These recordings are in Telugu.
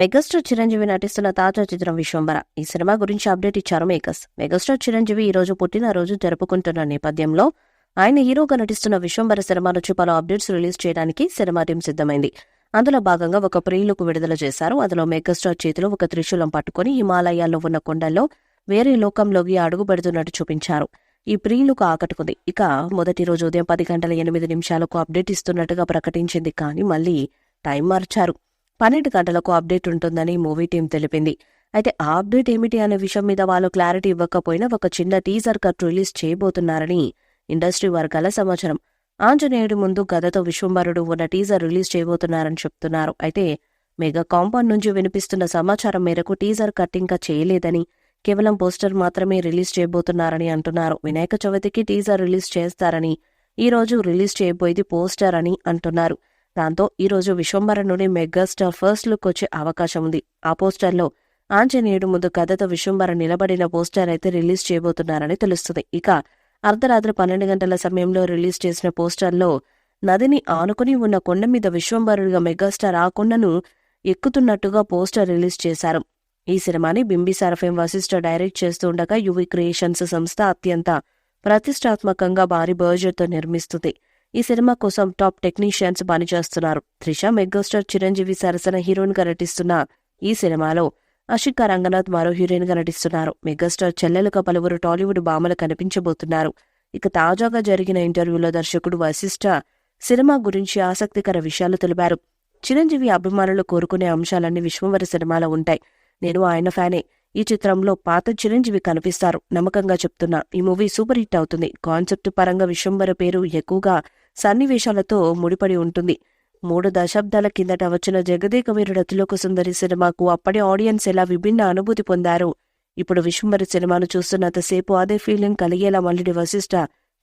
మెగాస్టార్ చిరంజీవి నటిస్తున్న తాజా చిత్రం విశ్వంబర. ఈ సినిమా గురించి అప్డేట్ ఇచ్చారు మేకర్స్. మెగాస్టార్ చిరంజీవి ఈ రోజు పుట్టినరోజు జరుపుకుంటున్న నేపథ్యంలో ఆయన హీరోగా నటిస్తున్న విశ్వంబర సినిమా నుంచి పలు అప్డేట్స్ రిలీజ్ చేయడానికి సినిమా టీం సిద్ధమైంది. అందులో భాగంగా ఒక ప్రీ లుక్ విడుదల చేశారు. అందులో మెగాస్టార్ చేతిలో ఒక త్రిశూలం పట్టుకుని హిమాలయాల్లో ఉన్న కొండల్లో వేరే లోకంలోకి అడుగు పెడుతున్నట్టు చూపించారు. ఈ ప్రీ లుక్ ఆకట్టుకుంది. ఇక మొదటి రోజు ఉదయం 10:08 అప్డేట్ ఇస్తున్నట్టుగా ప్రకటించింది. కానీ మళ్ళీ టైం మార్చారు. 12 గంటలకు అప్డేట్ ఉంటుందని మూవీ టీం తెలిపింది. అయితే ఆ అప్డేట్ ఏమిటి అనే విషయం మీద వాళ్ళు క్లారిటీ ఇవ్వకపోయినా ఒక చిన్న టీజర్ కట్ రిలీజ్ చేయబోతున్నారని ఇండస్ట్రీ వర్గాల సమాచారం. ఆంజనేయుడి ముందు గదతో విశ్వంబరుడు ఉన్న టీజర్ రిలీజ్ చేయబోతున్నారని చెప్తున్నారు. అయితే మెగా కాంపౌండ్ నుంచి వినిపిస్తున్న సమాచారం మేరకు టీజర్ కట్ ఇంకా చేయలేదని, కేవలం పోస్టర్ మాత్రమే రిలీజ్ చేయబోతున్నారని అంటున్నారు. వినాయక చవితికి టీజర్ రిలీజ్ చేస్తారని, ఈ రోజు రిలీజ్ చేయబోయేది పోస్టర్ అని అంటున్నారు. దాంతో ఈ రోజు విశ్వంబర నుండి మెగాస్టార్ ఫస్ట్ లుక్ వచ్చే అవకాశం ఉంది. ఆ పోస్టర్లో ఆంజనేయుడు ముందు కథతో విశ్వంబర నిలబడిన పోస్టర్ అయితే రిలీజ్ చేయబోతున్నారని తెలుస్తుంది. ఇక అర్ధరాత్రి 12 గంటల సమయంలో రిలీజ్ చేసిన పోస్టర్లో నదిని ఆనుకుని ఉన్న కొండ మీద విశ్వంబరుడిగా మెగాస్టార్ ఆ కొండను ఎక్కుతున్నట్టుగా పోస్టర్ రిలీజ్ చేశారు. ఈ సినిమాని బింబిసార ఫిల్మ్ వశిష్ఠ డైరెక్ట్ చేస్తూ ఉండగా యువి క్రియేషన్స్ సంస్థ అత్యంత ప్రతిష్టాత్మకంగా భారీ బడ్జెట్తో నిర్మిస్తుంది. ఈ సినిమా కోసం టాప్ టెక్నీషియన్స్ పనిచేస్తున్నారు. త్రిష మెగాస్టార్ చిరంజీవి సరసన హీరోయిన్ గా నటిస్తున్న ఈ సినిమాలో అషికా రంగనాథ్ మరో హీరోయిన్ గా నటిస్తున్నారు. మెగాస్టార్ చెల్లెలుగా పలువురు టాలీవుడ్ భామలు కనిపించబోతున్నారు. ఇక తాజాగా జరిగిన ఇంటర్వ్యూలో దర్శకుడు వశిష్ఠ సినిమా గురించి ఆసక్తికర విషయాలు తెలిపారు. చిరంజీవి అభిమానులు కోరుకునే అంశాలన్నీ విశ్వంబర సినిమాలో ఉంటాయి. నేను ఆయన ఫ్యానే. ఈ చిత్రంలో పాత చిరంజీవి కనిపిస్తారు. నమ్మకంగా చెప్తున్నా, ఈ మూవీ సూపర్ హిట్ అవుతుంది. కాన్సెప్ట్ పరంగా విశ్వంబర పేరు ఎక్కువగా సన్నివేశాలతో ముడిపడి ఉంటుంది. 3 దశాబ్దాల కిందట వచ్చిన జగదేక వీరుడు అతిలోక సుందరి సినిమాకు అప్పటి ఆడియన్స్ ఎలా విభిన్న అనుభూతి పొందారో ఇప్పుడు విశ్వంబర సినిమాను చూస్తున్నంతసేపు అదే ఫీలింగ్ కలిగేలా మల్లిడి వశిష్ఠ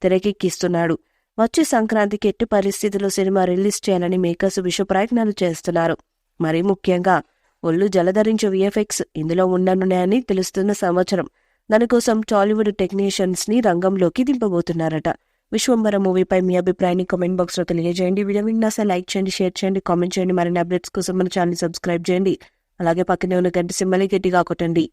తెరకెక్కిస్తున్నాడు. వచ్చే సంక్రాంతికి ఎట్టి పరిస్థితుల్లో సినిమా రిలీజ్ చేయాలని మేకర్స్ విశ్వ ప్రయత్నాలు చేస్తున్నారు. మరీ ముఖ్యంగా ఒళ్ళు జలధరించే విఎఫ్ఎక్స్ ఇందులో ఉండనున్నాయని తెలుస్తున్న సమాచారం. దానికోసం టాలీవుడ్ టెక్నీషియన్స్ ని రంగంలోకి దింపబోతున్నారట. విశ్వంబర మూవీపై మీ అభిప్రాయాన్ని కామెంట్ బాక్స్ లో తెలియజేయండి. వీడియో విన్నాసా లైక్ చేయండి, షేర్ చేయండి, కామెంట్ చేయండి. మరిన్ని అప్డేట్స్ కోసం మన ఛానల్ సబ్స్క్రైబ్ చేయండి. అలాగే పక్కనే ఉన్న గంట సింబల్ గట్టిగా కొట్టండి.